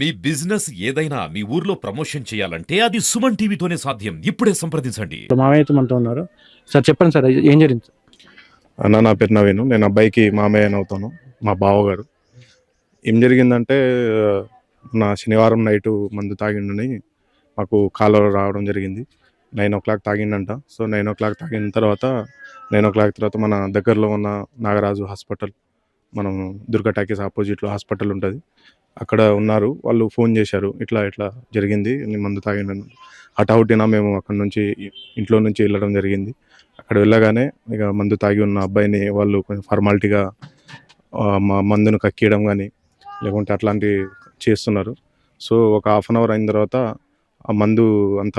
మీ business ఏదైనా మీ ఊర్లో promotion చేయాలంటే అది సుమన్ టీవీతోనే సాధ్యం. ఇప్పుడే సంప్రదించండి. ఇప్పుడు మామయ్య అయితే మనతో ఉన్నారు. సార్ చెప్పండి సార్ ఏం జరిగింది? అన్న నా పేరు నవీను. నేను అబ్బాయికి మామయ్యని అవుతాను. మా బావగారు. ఏం జరిగిందంటే నా శనివారం నైటు మందు తాగిండని మాకు కాల్ రావడం జరిగింది. 9:00 తాగిండంట. సో 9:00 తాగిన తర్వాత 9:00 తర్వాత మన దగ్గరలో ఉన్న నాగరాజు హాస్పిటల్, మనం దుర్గా టాకీస్ ఆపోజిట్లో హాస్పిటల్ ఉంటుంది, అక్కడ ఉన్నారు. వాళ్ళు ఫోన్ చేశారు, ఇట్లా ఇట్లా జరిగింది, నేను మందు తాగిండని. హఠాహుటిన మేము అక్కడ నుంచి ఇంట్లో నుంచి వెళ్ళడం జరిగింది. అక్కడ వెళ్ళగానే ఇక మందు తాగి ఉన్న అబ్బాయిని వాళ్ళు కొంచెం ఫార్మాలిటీగా మా మందును కక్కియడం కానీ లేకుంటే అట్లాంటివి చేస్తున్నారు. సో ఒక హాఫ్ అన్ అవర్ అయిన తర్వాత ఆ మందు అంత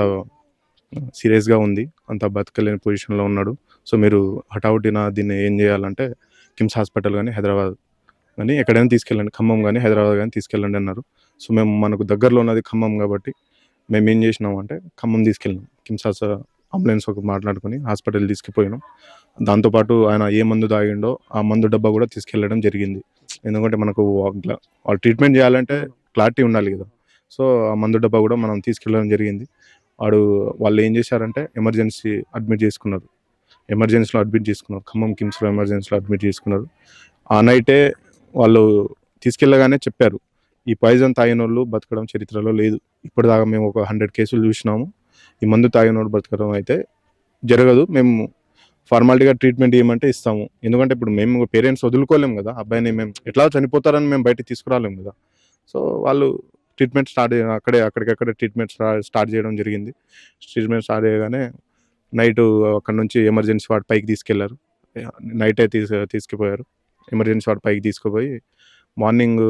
సీరియస్గా ఉంది, అంత బతకలేని పొజిషన్లో ఉన్నాడు. సో మీరు హఠాహుటిన దీన్ని ఏం చేయాలంటే కిమ్స్ హాస్పిటల్ కానీ హైదరాబాద్ కానీ ఎక్కడైనా తీసుకెళ్ళండి, ఖమ్మం కానీ హైదరాబాద్ కానీ తీసుకెళ్ళండి అన్నారు. సో మేము మనకు దగ్గరలో ఉన్నది ఖమ్మం కాబట్టి మేము ఏం చేసినామంటే ఖమ్మం తీసుకెళ్ళినాం. కిమ్స్ అంబులెన్స్ ఒక మాట్లాడుకొని హాస్పిటల్ తీసుకుపోయినాం. దాంతోపాటు ఆయన ఏ మందు తాగిండో ఆ మందు డబ్బా కూడా తీసుకెళ్ళడం జరిగింది. ఎందుకంటే మనకు వాళ్ళు ట్రీట్మెంట్ చేయాలంటే క్లారిటీ ఉండాలి కదా. సో ఆ మందు డబ్బా కూడా మనం తీసుకెళ్ళడం జరిగింది. వాళ్ళు ఏం చేశారంటే ఎమర్జెన్సీలో అడ్మిట్ చేసుకున్నారు. ఖమ్మం కిమ్స్లో ఎమర్జెన్సీలో అడ్మిట్ చేసుకున్నారు. ఆ నైటే వాళ్ళు తీసుకెళ్ళగానే చెప్పారు, ఈ పాయిజన్ తాగిన వాళ్ళు బతకడం చరిత్రలో లేదు. ఇప్పటిదాకా మేము ఒక 100 కేసులు చూసినాము, ఈ మందు తాగినోడు బతకడం అయితే జరగదు. మేము ఫార్మాలిటీగా ట్రీట్మెంట్ ఇవ్వమంటే ఇస్తాము. ఎందుకంటే ఇప్పుడు మేము పేరెంట్స్ వదులుకోలేము కదా, అబ్బాయిని మేము ఎట్లా చనిపోతారని మేము బయటికి తీసుకురాలేము కదా. సో వాళ్ళు ట్రీట్మెంట్ అక్కడికక్కడే ట్రీట్మెంట్ స్టార్ట్ చేయడం జరిగింది. ట్రీట్మెంట్ స్టార్ట్ చేయగానే నైటు అక్కడ నుంచి ఎమర్జెన్సీ వార్డ్ పైకి తీసుకెళ్లారు. నైటే తీసుకుపోయారు. ఎమర్జెన్సీ వార్డ్ పైకి తీసుకుపోయి మార్నింగ్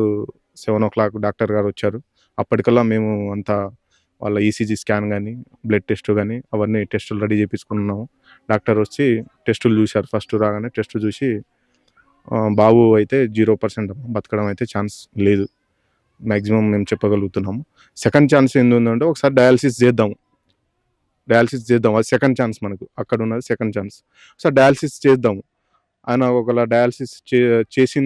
7:00 డాక్టర్ గారు వచ్చారు. అప్పటికల్లా మేము అంతా వాళ్ళ ఈసీజీ స్కాన్ కానీ బ్లడ్ టెస్ట్ కానీ అవన్నీ టెస్టులు రెడీ చేయించుకున్నాము. డాక్టర్ వచ్చి టెస్టులు చూశారు. ఫస్ట్ రాగానే టెస్ట్ చూసి బాబు అయితే 0% బతకడం అయితే ఛాన్స్ లేదు, మ్యాక్సిమం మేము చెప్పగలుగుతున్నాము. సెకండ్ ఛాన్స్ ఏంటంటే ఒకసారి డయాలసిస్ చేద్దాం, అది సెకండ్ ఛాన్స్, మనకు అక్కడ ఉన్నది సెకండ్ ఛాన్స్. ఒకసారి డయాలసిస్ చేద్దాము. ఆయన ఒకవేళ డయాలసిస్ చేసిన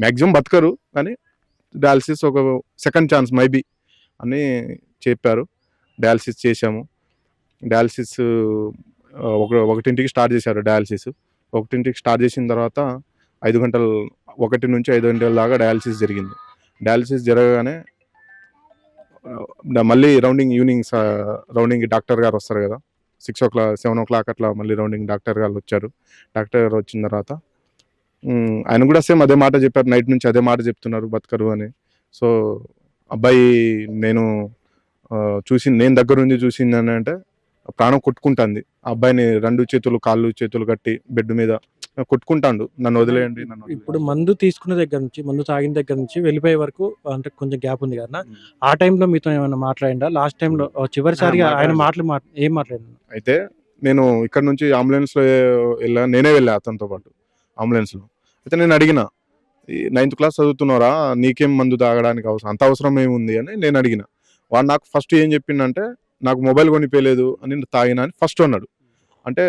మ్యాక్సిమం బతకరు కానీ డయాలసిస్ ఒక సెకండ్ ఛాన్స్ మైబీ అని చెప్పారు. డయాలసిస్ చేశాము. డయాలసిస్ 1కి స్టార్ట్ చేశారు. డయాలసిస్ 1కి స్టార్ట్ చేసిన తర్వాత 1 నుంచి 5 గంటల దాకా డయాలసిస్ జరిగింది. డయాలసిస్ జరగగానే మళ్ళీ రౌండింగ్ డాక్టర్ గారు వస్తారు కదా, 7:00 అట్లా మళ్ళీ రౌండింగ్ డాక్టర్ గారు వచ్చారు. డాక్టర్ గారు వచ్చిన తర్వాత ఆయన కూడా సేమ్ అదే మాట చెప్పారు, నైట్ నుంచి అదే మాట చెప్తున్నారు, బతకరు అని. సో అబ్బాయి నేను దగ్గరుండి చూసింది అని అంటే ప్రాణం కొట్టుకుంటుంది. ఆ అబ్బాయిని 2 కాళ్ళు చేతులు కట్టి బెడ్ మీద కొట్టుకుంటాడు, నన్ను వదిలేయండి. ఇప్పుడు మందు తీసుకున్న దగ్గర నుంచి, మందు తాగిన దగ్గర నుంచి వెళ్ళిపోయే వరకు అంటే కొంచెం గ్యాప్ ఉంది కదా, ఆ టైంలో మీతో ఏమైనా మాట్లాడిందా? లాస్ట్ టైంలో చివరిసారిగా ఆయన ఏం మాట్లాడినా? అయితే నేను ఇక్కడ నుంచి అంబులెన్స్లో నేనే వెళ్ళా అతనితో పాటు అంబులెన్స్లో. అయితే నేను అడిగిన, 9th క్లాస్ చదువుతున్నారా, నీకేం మందు తాగడానికి అంత అవసరం ఏముంది అని నేను అడిగిన. వాడు నాకు ఫస్ట్ ఏం చెప్పిండంటే, నాకు మొబైల్ కొనిపోయలేదు అని తాగినా అని ఫస్ట్ అన్నాడు. అంటే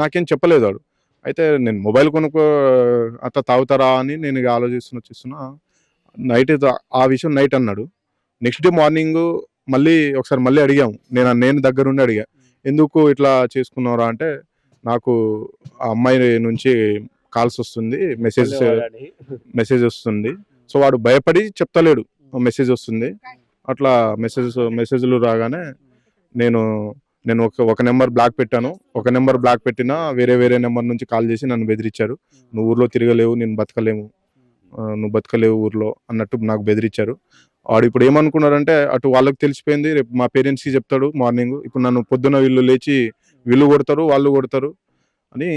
నాకేం చెప్పలేదు వాడు. అయితే నేను మొబైల్ అట్లా తాగుతారా అని నేను ఇక ఆలోచిస్తున్నా. నైట్ ఆ విషయం నైట్ అన్నాడు. నెక్స్ట్ డే మార్నింగ్ ఒకసారి అడిగాము, నేను దగ్గరుండి అడిగా, ఎందుకు ఇట్లా చేసుకున్నారా అంటే, నాకు ఆ అమ్మాయి నుంచి కాల్స్ వస్తుంది, మెసేజ్ వస్తుంది. సో వాడు భయపడి చెప్తలేడు, మెసేజ్ వస్తుంది. అట్లా మెసేజ్లు రాగానే నేను ఒక నెంబర్ బ్లాక్ పెట్టాను. ఒక నెంబర్ బ్లాక్ పెట్టినా వేరే నెంబర్ నుంచి కాల్ చేసి నన్ను బెదిరించారు. నువ్వు ఊర్లో తిరగలేవు, నువ్వు బతకలేవు ఊర్లో అన్నట్టు నాకు బెదిరించారు. వాడు ఇప్పుడు ఏమనుకున్నాడంటే, అటు వాళ్ళకి తెలిసిపోయింది, రేపు మా పేరెంట్స్కి చెప్తాడు మార్నింగ్, ఇప్పుడు నన్ను పొద్దున వీళ్ళు కొడతారు వాళ్ళు కొడతారు అని.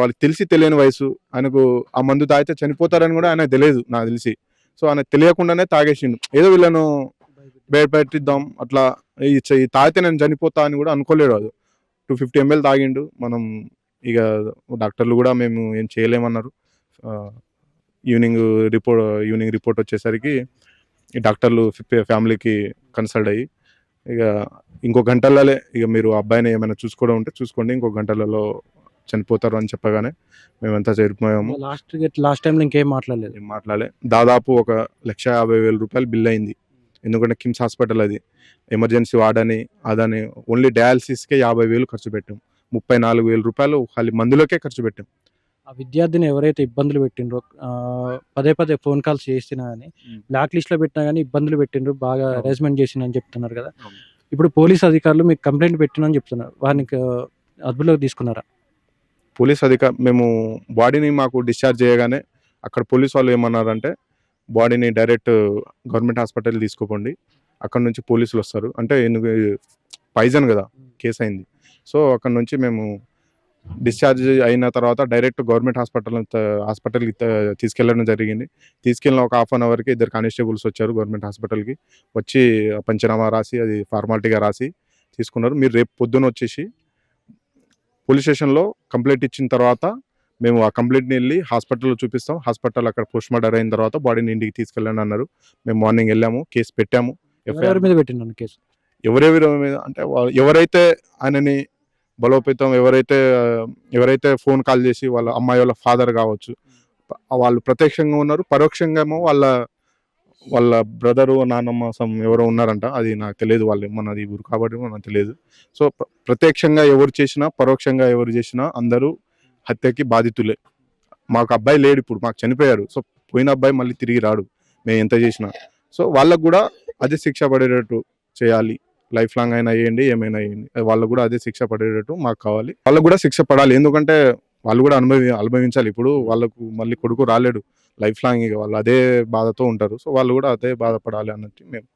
వాళ్ళకి తెలియని వయసు ఆయనకు, ఆ మందు తాగితే చనిపోతారని కూడా ఆయన తెలియదు నాకు తెలిసి. సో ఆయన తెలియకుండానే తాగేసిండు, ఏదో వీళ్ళను భయపెట్టిద్దాం అట్లా, ఈ తాగితే నేను చనిపోతా అని కూడా అనుకోలేడు. అది 250 ml తాగిండు. మనం ఇక డాక్టర్లు కూడా మేము ఏం చేయలేమన్నారు. ఈవినింగ్ రిపోర్ట్ వచ్చేసరికి ఈ డాక్టర్లు ఫ్యామిలీకి కన్సల్ట్ అయ్యి, ఇక ఇంకో గంటలలో ఇక మీరు అబ్బాయిని ఏమైనా చూసుకోవడం ఉంటే చూసుకోండి, ఇంకో గంటలలో చనిపోతారు అని చెప్పగానే మేమంతా చేరిపోయాము. లాస్ట్ టైంలో ఇంకేం మాట్లాడలేదు. ఏం మాట్లాడలే. దాదాపు ఒక 1,50,000 రూపాయలు బిల్ అయింది. ఎందుకంటే కిమ్స్ హాస్పిటల్ అది ఎమర్జెన్సీ వార్డని అదని ఓన్లీ డయాలసిస్కే 50,000 ఖర్చు పెట్టాం. 34,000 రూపాయలు ఖాళీ మందులకే ఖర్చు పెట్టాం. ఆ విద్యార్థిని ఎవరైతే ఇబ్బందులు పెట్టిండ్రో పదే పదే ఫోన్ కాల్స్ చేసినా గానీ, బ్లాక్ లిస్ట్‌లో పెట్టినా గానీ ఇబ్బందులు పెట్టిండ్రు, బాగా అవును. హెరాస్మెంట్ చేసిండ్రని చెప్తున్నారు కదా! అవును. ఇప్పుడు పోలీస్ అధికారులు మీకు కంప్లెయింట్ పెట్టినని చెప్తున్నారు. వారికి అదుపులోకి తీసుకున్నారా? పోలీస్ మేము బాడీని మాకు డిశ్చార్జ్ చేయగానే అక్కడ పోలీస్ వాళ్ళు ఏమన్నారంటే, బాడీని డైరెక్ట్ గవర్నమెంట్ హాస్పిటల్ తీసుకుపోండి. అక్కడ నుంచి పోలీసులు వస్తారు. అంటే ఎందుకు పాయిజన్ కదా! కేస్ అయింది. సో, అక్కడ నుంచి మేము డిశ్చార్జ్ అయిన తర్వాత డైరెక్ట్ గవర్నమెంట్ హాస్పిటల్‌కి తీసుకెళ్ళడం జరిగింది. తీసుకెళ్ళిన ఒక హాఫ్ అన్ అవర్‌కి ఇద్దరు కానిస్టేబుల్స్ వచ్చారు గవర్నమెంట్ హాస్పిటల్‌కి. వచ్చి పంచనామా రాసి అది ఫార్మాలిటీగా రాసి తీసుకున్నారు. మీరు రేపు పొద్దున వచ్చేసి పోలీస్ స్టేషన్‌లో కంప్లెయింట్ ఇచ్చిన తర్వాత మేము ఆ కంప్లెయింట్‌ని ఎళ్లి హాస్పిటల్‌లో చూపిస్తాం. హాస్పిటల్ అక్కడ పోస్ట్‌మార్టం అయిన తర్వాత బాడీని ఇంటికి తీసుకెళ్ళండి అన్నారు. మేము మార్నింగ్ ఎళ్ళాము. కేస్ పెట్టాము. ఎవరెవరి మీద పెట్టిండ్రు కేసు? ఎవరెవరి మీద అంటే ఎవరైతే ఆయనని బలోపేతం ఎవరైతే ఫోన్ కాల్ చేసి వాళ్ళ అమ్మాయి వాళ్ళ ఫాదర్ కావచ్చు. వాళ్ళు ప్రత్యక్షంగా ఉన్నారు. పరోక్షంగా ఏమో వాళ్ళ బ్రదరు, నాన్నమ్మ ఎవరో ఉన్నారంట. అది నాకు తెలియదు. మనది ఊరు కాబట్టి మనకు తెలియదు. సో, ప్రత్యక్షంగా ఎవరు చేసినా, పరోక్షంగా ఎవరు చేసినా అందరూ హత్యకి బాధితులే. మాకు అబ్బాయి లేడు ఇప్పుడు. మాకు చనిపోయారు. సో, పోయిన అబ్బాయి మళ్ళీ తిరిగి రాడు మేము ఎంత చేసినా. సో, వాళ్ళకు కూడా అదే శిక్ష పడేటట్టు చేయాలి. లైఫ్ లాంగ్ అయినా చేయండి, ఏమైనా చేయండి. వాళ్ళకు కూడా అదే శిక్ష పడేటట్టు మాకు కావాలి. వాళ్ళకు కూడా శిక్ష పడాలి. ఎందుకంటే వాళ్ళు కూడా అనుభవించాలి. ఇప్పుడు వాళ్ళకు మళ్ళీ కొడుకు రాలేడు. లైఫ్ లాంగ్ ఇక వాళ్ళు అదే బాధతో ఉంటారు. సో, వాళ్ళు కూడా అదే బాధపడాలి అన్నట్టు మేము